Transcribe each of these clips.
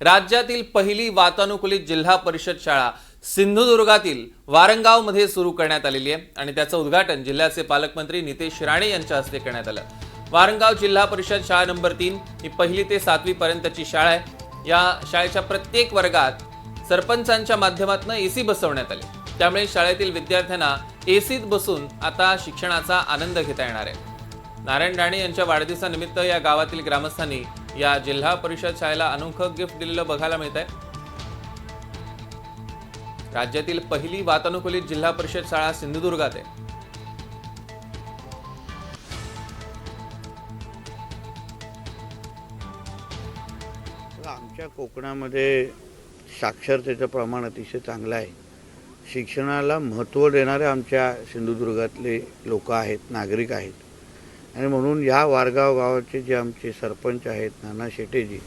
राज्यातील पहिली वातानुकूलित जिल्हा परिषद शाळा सिंधुदुर्गातील वारंगावमध्ये सुरू करण्यात आलेली आहे आणि त्याचं उद्घाटन जिल्ह्याचे पालकमंत्री नितेश राणे यांच्या हस्ते करण्यात आलं। वारंगाव जिल्हा परिषद शाळा नंबर 3 ही पहिली ते 7वी पर्यंतची शाळा आहे। या शाळेच्या प्रत्येक वर्गात सरपंचांच्या माध्यमातून एसी बसवण्यात आले, त्यामुळे शाळेतील विद्यार्थ्यांना एसीत बसून आता शिक्षणाचा आनंद घेता येणार आहे। नारायण राणे यांच्या वाढदिवसानिमित्त या गावातील ग्रामस्थांनी या जिल्हा परिषद शाळेला अनोखं गिफ्ट दिलेलं बघायला मिळत आहे। राज्यातील पहिली वातानुकूलित जिल्हा परिषद शाळा सिंधुदुर्गात आहे। आमच्या कोकणामध्ये साक्षरतेचं प्रमाण अतिशय चांगलं आहे। शिक्षणाला महत्त्व देणारे आमच्या सिंधुदुर्गातले लोक आहेत, नागरिक आहेत आणि म्हणून या वारगाव गावाचे जे आमचे सरपंच आहेत नाना शेटेजी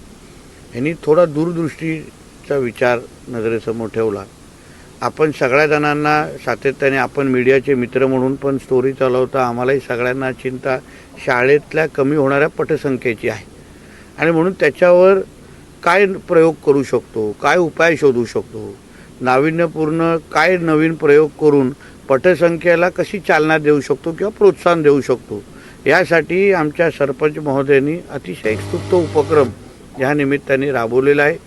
यांनी थोडा दूरदृष्टीचा विचार नजरेसमोर ठेवला। आपण सगळ्या जणांना सातत्याने आपण मीडियाचे मित्र म्हणून पण स्टोरी चालवता, आम्हालाही सगळ्यांना चिंता शाळेतल्या कमी होणाऱ्या पटसंख्येची आहे आणि म्हणून त्याच्यावर काय प्रयोग करू शकतो, काय उपाय शोधू शकतो, नाविन्यपूर्ण काय नवीन प्रयोग करून पटसंख्येला कशी चालना देऊ शकतो किंवा प्रोत्साहन देऊ शकतो, यासाठी आमच्या सरपंच महोदयांनी अतिशय स्तुत्य उपक्रम या निमित्ताने राबवलेला आहे।